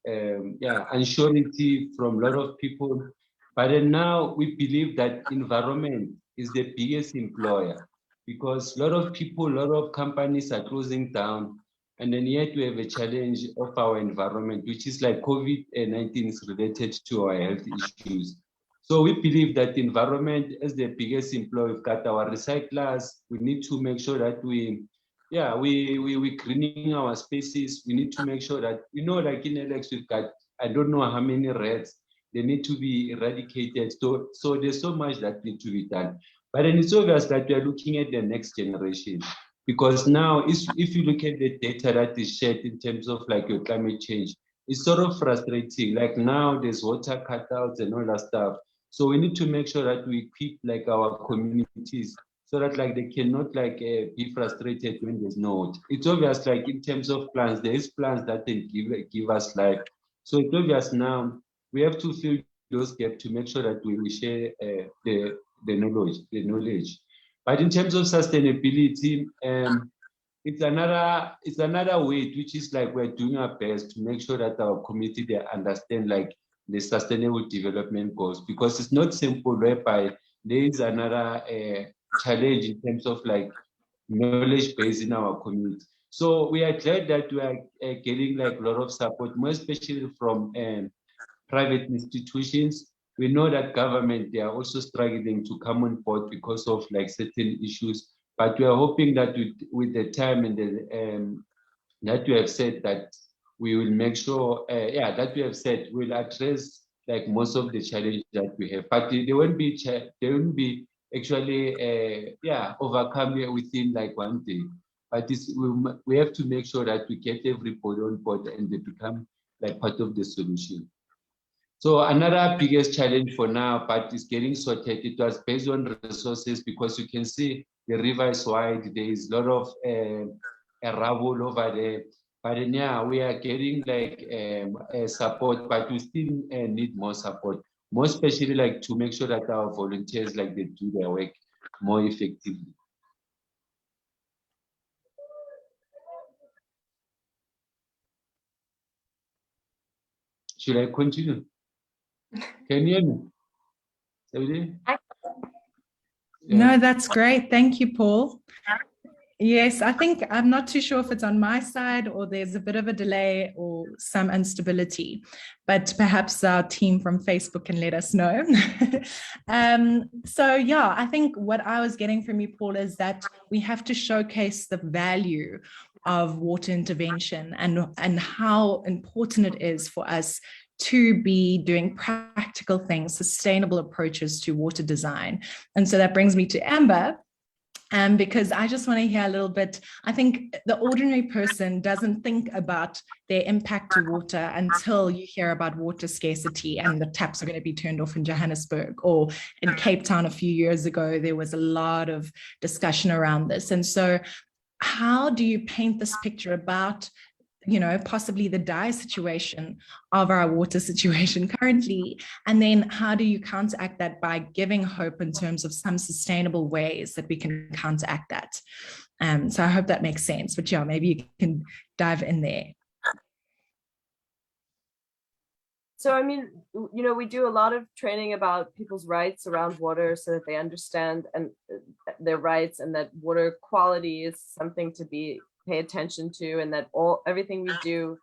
unsurety from a lot of people. But then now we believe that environment is the biggest employer, because a lot of people, a lot of companies are closing down. And then yet we have a challenge of our environment, which is like COVID-19 is related to our health issues. So we believe that the environment is the biggest employer. We've got our recyclers. We need to make sure that we yeah, we greening our spaces. We need to make sure that, you know, like in Alex, we've got, I don't know how many rats, they need to be eradicated. So there's so much that needs to be done. But then it's obvious that we are looking at the next generation. Because now, if you look at the data that is shared in terms of like your climate change, it's sort of frustrating. Like now there's water cutouts and all that stuff. So we need to make sure that we equip like our communities so that like they cannot like be frustrated when there's no water. It's obvious like in terms of plants, there is plants that they give us life. So it's obvious now we have to fill those gaps to make sure that we share the knowledge. But in terms of sustainability, it's another way, which is like we're doing our best to make sure that our community they understand like the sustainable development goals, because it's not simple whereby there is another challenge in terms of like knowledge base in our community. So we are glad that we are getting like a lot of support, more especially from private institutions. We know that government, they are also struggling to come on board because of like certain issues, but we are hoping that with the time and that we have said that we will make sure, that we have said we'll address like most of the challenges that we have, but they won't be actually, overcome within like one day. But we have to make sure that we get everybody on board and they become like part of the solution. So another biggest challenge for now, but it's getting sorted. It was based on resources because you can see the river is wide. There is a lot of rubble over there. But then, yeah, we are getting like support, but we still need more support, more especially like to make sure that our volunteers like they do their work more effectively. Should I continue? Can you hear me? Everybody? No, that's great. Thank you, Paul. Yes, I think I'm not too sure if it's on my side or there's a bit of a delay or some instability, but perhaps our team from Facebook can let us know. So yeah, I think what I was getting from you, Paul, is that we have to showcase the value of water intervention and how important it is for us to be doing practical things, sustainable approaches to water design. And so that brings me to Amber. Because I just want to hear a little bit. I think the ordinary person doesn't think about their impact to water until you hear about water scarcity and the taps are going to be turned off in Johannesburg, or in Cape Town a few years ago, there was a lot of discussion around this. And so how do you paint this picture about, you know, possibly the dire situation of our water situation currently? And then how do you counteract that by giving hope in terms of some sustainable ways that we can counteract that? So I hope that makes sense, but yeah, maybe you can dive in there. So, I mean, you know, we do a lot of training about people's rights around water so that they understand and their rights, and that water quality is something to pay attention to, and that everything we do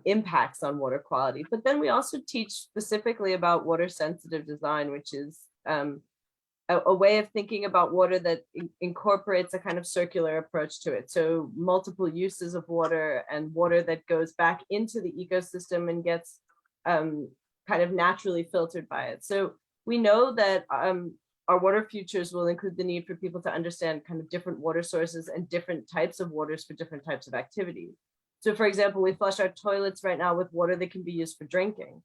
impacts on water quality. But then we also teach specifically about water sensitive design, which is a way of thinking about water that incorporates a kind of circular approach to it. So multiple uses of water, and water that goes back into the ecosystem and gets kind of naturally filtered by it. So we know that our water futures will include the need for people to understand kind of different water sources and different types of waters for different types of activities. So for example, we flush our toilets right now with water that can be used for drinking,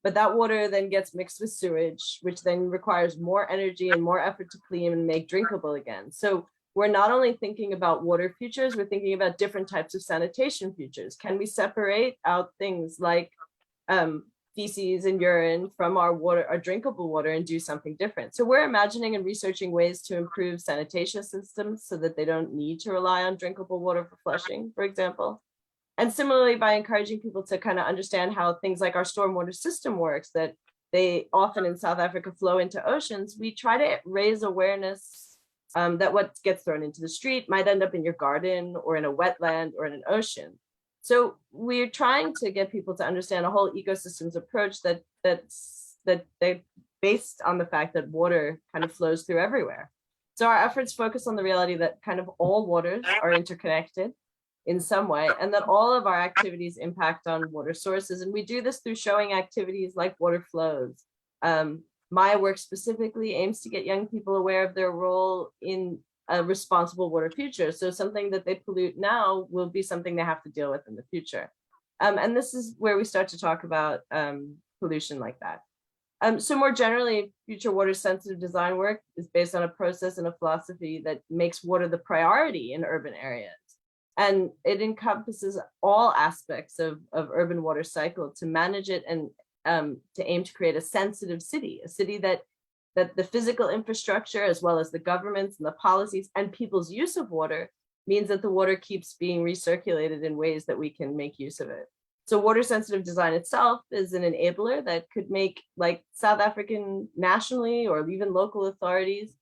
but that water then gets mixed with sewage, which then requires more energy and more effort to clean and make drinkable again. So we're not only thinking about water futures, we're thinking about different types of sanitation futures. Can we separate out things like feces and urine from our water, our drinkable water, and do something different? So we're imagining and researching ways to improve sanitation systems so that they don't need to rely on drinkable water for flushing, for example. And similarly, by encouraging people to kind of understand how things like our stormwater system works, that they often in South Africa flow into oceans, we try to raise awareness that what gets thrown into the street might end up in your garden or in a wetland or in an ocean. So we're trying to get people to understand a whole ecosystems approach that's based on the fact that water kind of flows through everywhere. So our efforts focus on the reality that kind of all waters are interconnected in some way, and that all of our activities impact on water sources. And we do this through showing activities like water flows. My work specifically aims to get young people aware of their role in a responsible water future. So something that they pollute now will be something they have to deal with in the future. And this is where we start to talk about pollution like that. So more generally, future water sensitive design work is based on a process and a philosophy that makes water the priority in urban areas. And it encompasses all aspects of urban water cycle to manage it and to aim to create a sensitive city, a city that the physical infrastructure, as well as the governments and the policies and people's use of water, means that the water keeps being recirculated in ways that we can make use of it. So water sensitive design itself is an enabler that could make, like, South African nationally or even local authorities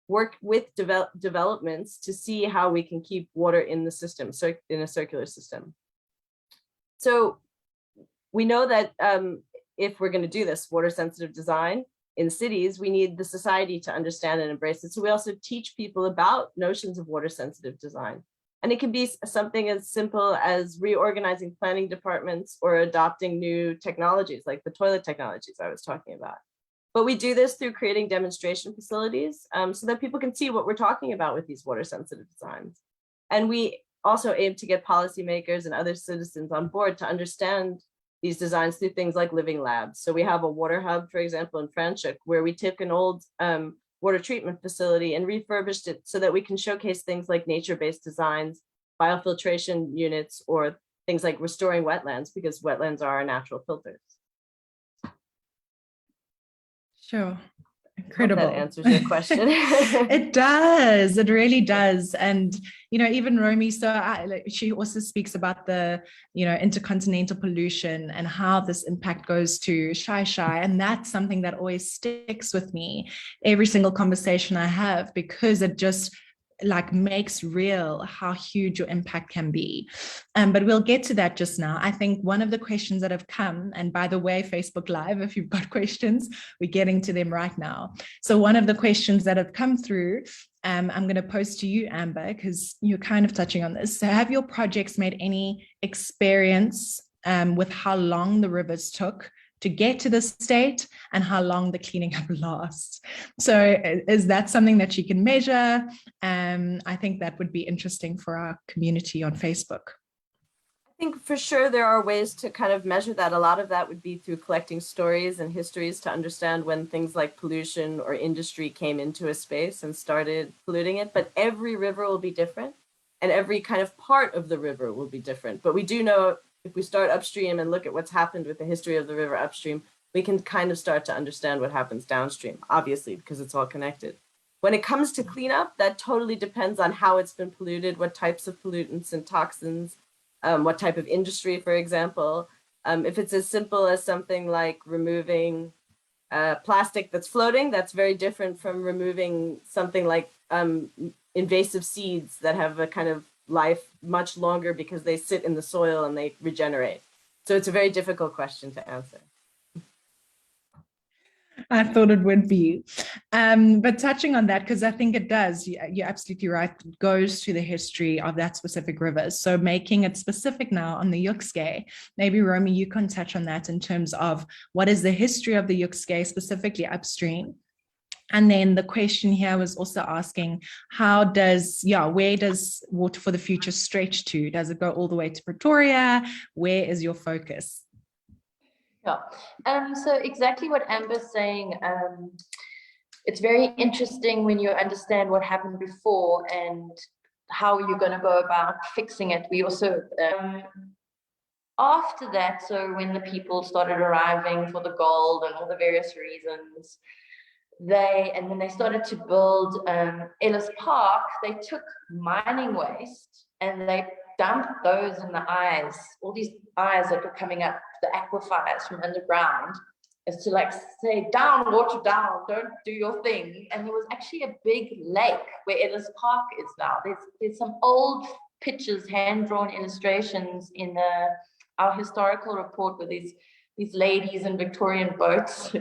work with developments to see how we can keep water in the system, in a circular system. So we know that if we're going to do this water sensitive design in cities, we need the society to understand and embrace it. So we also teach people about notions of water sensitive design. And it can be something as simple as reorganizing planning departments or adopting new technologies like the toilet technologies I was talking about. But we do this through creating demonstration facilities so that people can see what we're talking about with these water sensitive designs. And we also aim to get policymakers and other citizens on board to understand these designs through things like living labs. So we have a water hub, for example, in Franschhoek, where we took an old water treatment facility and refurbished it so that we can showcase things like nature-based designs, biofiltration units, or things like restoring wetlands, because wetlands are our natural filters. Sure. Incredible. That answers your question. It does. It really does. And, you know, even Romy, so she also speaks about the, you know, intercontinental pollution and how this impact goes to Shai. And that's something that always sticks with me every single conversation I have, because it just like makes real how huge your impact can be. But we'll get to that just now. I think one of the questions that have come, and by the way, Facebook Live, if you've got questions, we're getting to them right now. So one of the questions that have come through, I'm going to post to you, Amber, because you're kind of touching on this. So have your projects made any experience with how long the rivers took to get to this state and how long the cleaning up lasts? So is that something that you can measure? I think that would be interesting for our community on Facebook. I think for sure there are ways to kind of measure that. A lot of that would be through collecting stories and histories to understand when things like pollution or industry came into a space and started polluting it. But every river will be different, and every kind of part of the river will be different. But we do know, if we start upstream and look at what's happened with the history of the river upstream, we can kind of start to understand what happens downstream, obviously, because it's all connected. When it comes to cleanup, that totally depends on how it's been polluted, what types of pollutants and toxins, what type of industry, for example. If it's as simple as something like removing plastic that's floating, that's very different from removing something like invasive seeds that have a kind of life much longer because they sit in the soil and they regenerate. So it's a very difficult question to answer. I thought it would be. But touching on that, because I think it does, you're absolutely right, it goes to the history of that specific river. So making it specific now on the Yukske, maybe Romy, you can touch on that in terms of what is the history of the Yukske, specifically upstream. And then the question here was also asking, where does Water for the Future stretch to? Does it go all the way to Pretoria? Where is your focus? Yeah, so exactly what Amber's saying, it's very interesting when you understand what happened before and how you're going to go about fixing it. We also, after that, so when the people started arriving for the gold and all the various reasons, when they started to build Ellis Park, they took mining waste and they dumped those in the eyes, all these eyes that were coming up, the aquifers from underground, as to like say, down, water down, don't do your thing. And there was actually a big lake where Ellis Park is now. There's some old pictures, hand-drawn illustrations in our historical report with these ladies in Victorian boats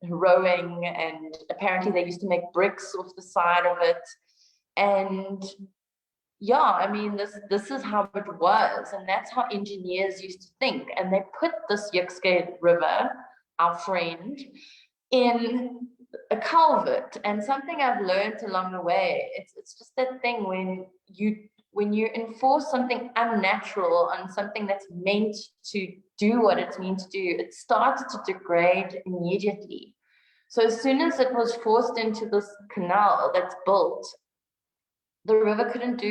rowing, and apparently they used to make bricks off the side of it. And yeah, I mean, this is how it was, and that's how engineers used to think. And they put this Yukskate River, our friend, in a culvert. And something I've learned along the way, it's just that thing when you enforce something unnatural on something that's meant to do what it's meant to do, it starts to degrade immediately. So as soon as it was forced into this canal that's built, the river couldn't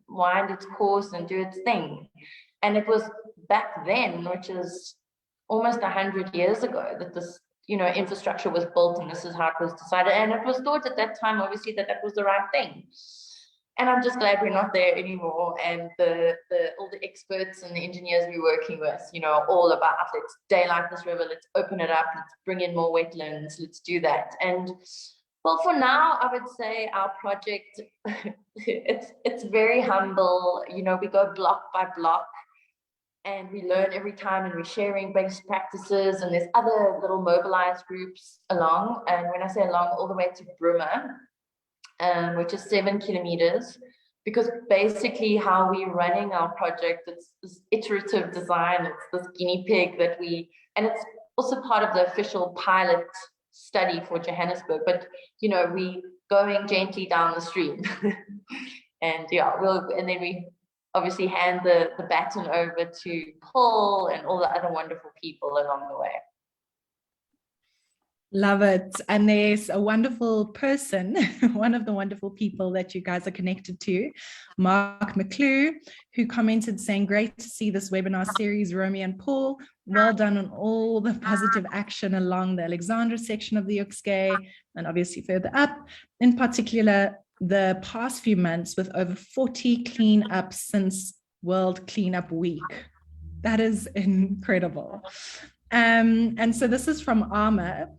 wind its course and do its thing. And it was back then, which is almost 100 years ago, that this, infrastructure was built, and this is how it was decided. And it was thought at that time, obviously, that was the right thing. And I'm just glad we're not there anymore. And all the experts and the engineers we're working with, all about, let's daylight this river, let's open it up, let's bring in more wetlands, let's do that. And well, for now, I would say our project, it's very humble. We go block by block, and we learn every time, and we're sharing best practices, and there's other little mobilized groups along. And when I say along, all the way to Bruma, which is 7 kilometers, because basically how we're running our project, it's this iterative design, it's this guinea pig and it's also part of the official pilot study for Johannesburg, but we going gently down the stream. And then we obviously hand the baton over to Paul and all the other wonderful people along the way. Love it. And there's a wonderful person, one of the wonderful people that you guys are connected to, Mark McClure, who commented saying, great to see this webinar series, Romy and Paul. Well done on all the positive action along the Alexandra section of the Yukskate, and obviously further up, in particular, the past few months with over 40 cleanups since World Cleanup Week. That is incredible. And so this is from Arma.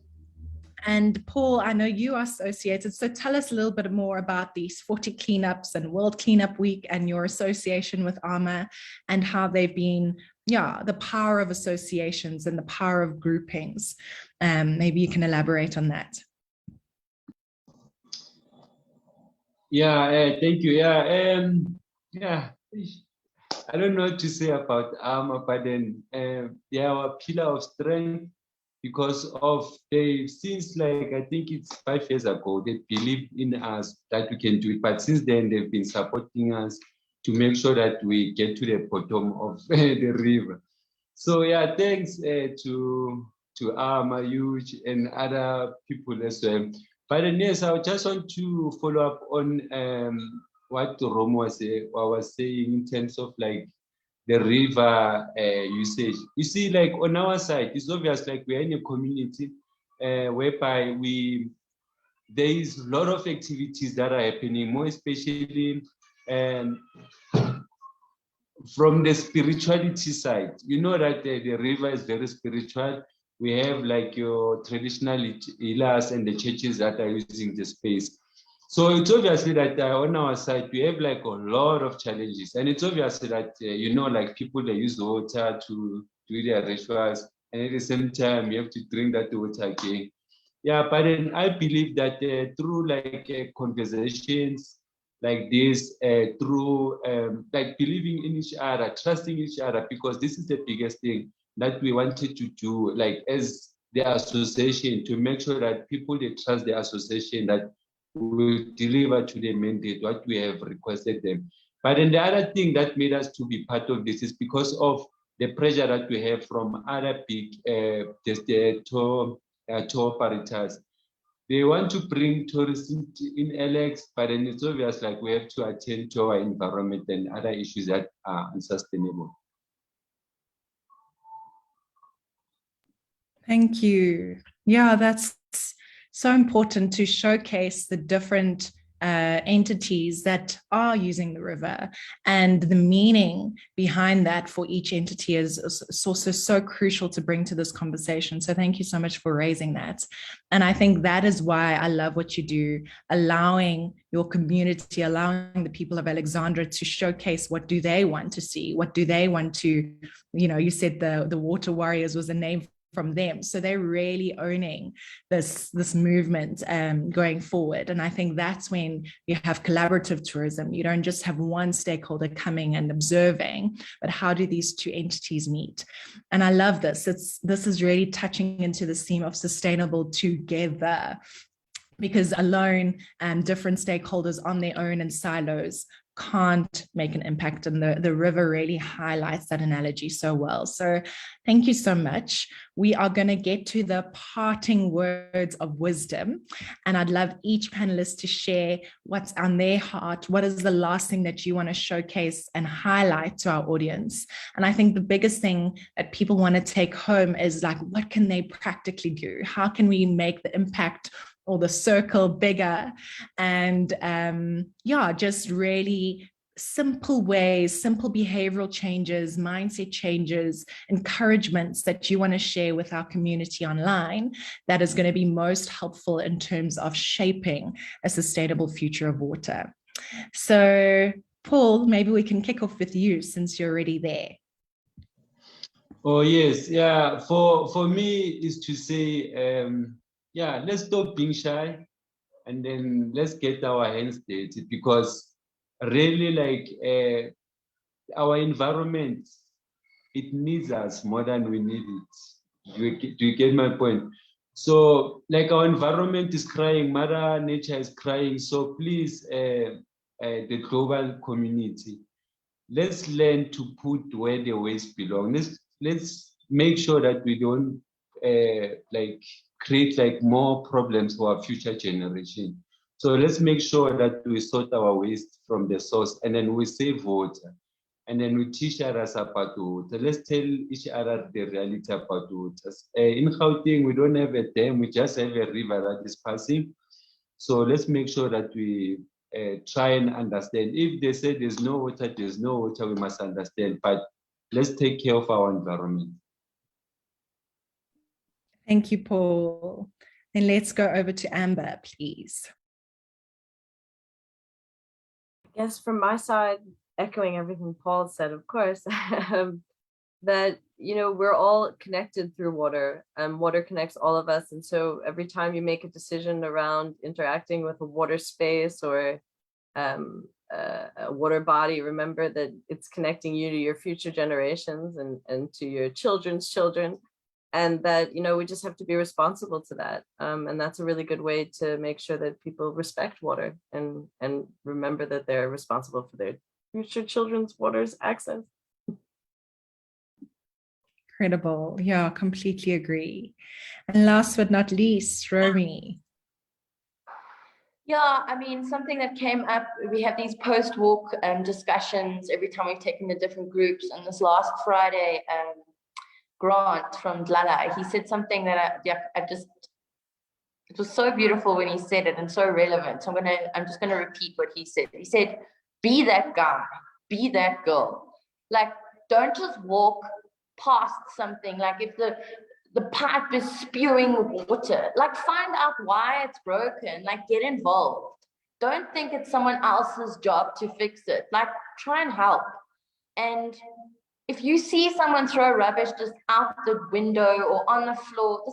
And Paul, I know you are associated, so tell us a little bit more about these 40 cleanups and World Cleanup Week and your association with ARMA, and how they've been, the power of associations and the power of groupings. Maybe you can elaborate on that. Thank you. I don't know what to say about ARMA, but then they are a pillar of strength, because of since I think it's 5 years ago, they believed in us that we can do it. But since then, they've been supporting us to make sure that we get to the bottom of the river. So thanks to ARMA, Huge, and other people as well. But then, yes, I just want to follow up on what Romo was saying in terms of the river usage. You see, on our side, it's obvious we're in a community whereby there is a lot of activities that are happening, more especially from the spirituality side. You know that the river is very spiritual. We have your traditional healers and the churches that are using the space. So it's obviously that on our side, we have a lot of challenges. And it's obviously that, people, they use water to do their rituals. And at the same time, you have to drink that water again. But then I believe that through conversations like this, through believing in each other, trusting each other, because this is the biggest thing that we wanted to do, as the association, to make sure that people, they trust the association, that will deliver to the mandate what we have requested them. But then the other thing that made us to be part of this is because of the pressure that we have from other big tour operators. They want to bring tourists in Alex, but then it's obvious we have to attend to our environment and other issues that are unsustainable. Thank you. That's so important to showcase the different entities that are using the river, and the meaning behind that for each entity is also so crucial to bring to this conversation. So thank you so much for raising that. And I think that is why I love what you do, allowing your community, allowing the people of Alexandra to showcase what do they want to see, what do they want to, you said the Water Warriors was a name from them. So they're really owning this movement going forward. And I think that's when you have collaborative tourism. You don't just have one stakeholder coming and observing, but how do these two entities meet? And I love this. This is really touching into the theme of sustainable together, because alone different stakeholders on their own in silos can't make an impact. And the river really highlights that analogy so well. So thank you so much. We are going to get to the parting words of wisdom. And I'd love each panelist to share what's on their heart. What is the last thing that you want to showcase and highlight to our audience? And I think the biggest thing that people want to take home is like, what can they practically do? How can we make the impact or the circle bigger? And yeah, just really simple ways, simple behavioral changes, mindset changes, encouragements that you want to share with our community online that is going to be most helpful in terms of shaping a sustainable future of water. So Paul, maybe we can kick off with you since you're already there. Oh yes, yeah, for me is to say yeah, let's stop being shy and then let's get our hands dirty, because really like our environment, it needs us more than we need it. Do you get my point? So like our environment is crying, Mother Nature is crying. So please, the global community, let's learn to put where the waste belongs. Let's make sure that we don't like create like more problems for our future generation. So let's make sure that we sort our waste from the source, and then we save water, and then we teach others about water. Let's tell each other the reality about water. In Gauteng, we don't have a dam, we just have a river that is passing. So let's make sure that we try and understand. If they say there's no water, we must understand, but let's take care of our environment. Thank you, Paul. Then let's go over to Amber, please. I guess from my side, echoing everything Paul said, of course, that, you know, we're all connected through water, and water connects all of us. And so every time you make a decision around interacting with a water space or a water body, remember that it's connecting you to your future generations and to your children's children. And that, you know, we just have to be responsible to that. And that's a really good way to make sure that people respect water and remember that they're responsible for their future children's water's access. Incredible. Yeah, completely agree. And last but not least, Romy. Yeah, I mean, something that came up, we have these post-walk discussions every time we've taken the different groups. And this last Friday, Grant from Dlala, he said something that it was so beautiful when he said it and so relevant. So I'm just gonna repeat what he said. He said, be that guy, be that girl. Like, don't just walk past something. Like if the pipe is spewing water, like find out why it's broken, like get involved. Don't think it's someone else's job to fix it. Like try and help. And if you see someone throw rubbish just out the window or on the floor,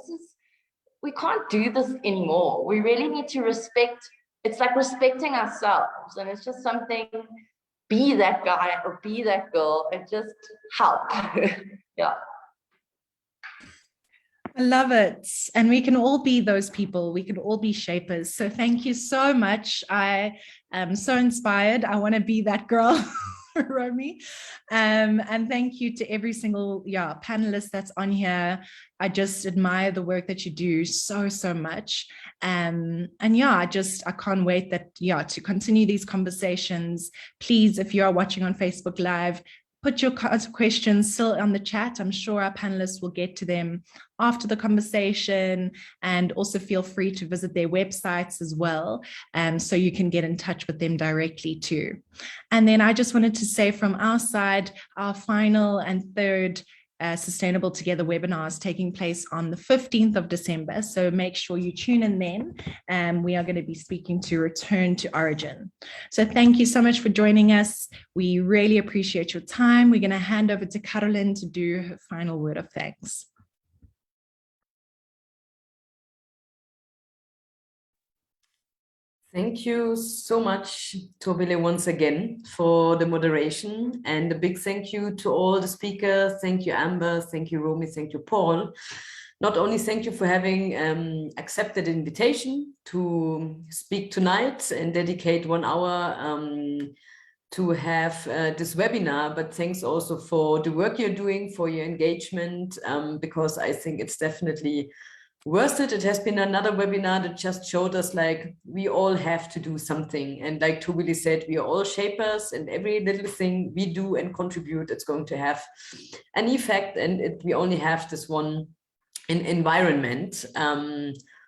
we can't do this anymore. We really need to respect, it's like respecting ourselves. And it's just something, be that guy or be that girl and just help. Yeah. I love it. And we can all be those people. We can all be shapers. So thank you so much. I am so inspired. I want to be that girl. Romy, and thank you to every single panelist that's on here. I just admire the work that you do so much, and I can't wait to continue these conversations. Please, if you are watching on Facebook Live, put your questions still on the chat. I'm sure our panelists will get to them after the conversation, and also feel free to visit their websites as well, so you can get in touch with them directly too. And then I just wanted to say from our side, our final and third Sustainable Together webinar is taking place on the 15th of December. So make sure you tune in then. We are going to be speaking to Return to Origin. So thank you so much for joining us. We really appreciate your time. We're going to hand over to Caroline to do her final word of thanks. Thank you so much, Tobile, once again for the moderation, and a big thank you to all the speakers. Thank you, Amber. Thank you, Romy. Thank you, Paul. Not only thank you for having accepted the invitation to speak tonight and dedicate 1 hour to have this webinar, but thanks also for the work you're doing, for your engagement, because I think it's definitely worth it. It has been another webinar that just showed us like we all have to do something, and like Tobili said, we are all shapers, and every little thing we do and contribute, it's going to have an effect, and we only have this one environment.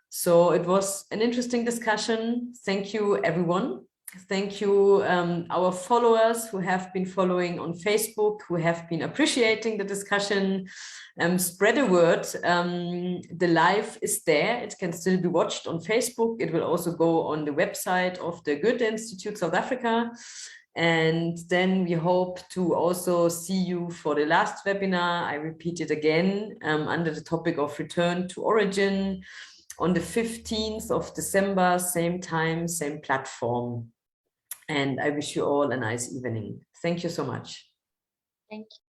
So it was an interesting discussion. Thank you, everyone. Thank you, our followers who have been following on Facebook, who have been appreciating the discussion. Spread the word. The live is there. It can still be watched on Facebook. It will also go on the website of the Goethe-Institut South Africa. And then we hope to also see you for the last webinar. I repeat it again, under the topic of return to origin on the 15th of December, same time, same platform. And I wish you all a nice evening. Thank you so much. Thank you.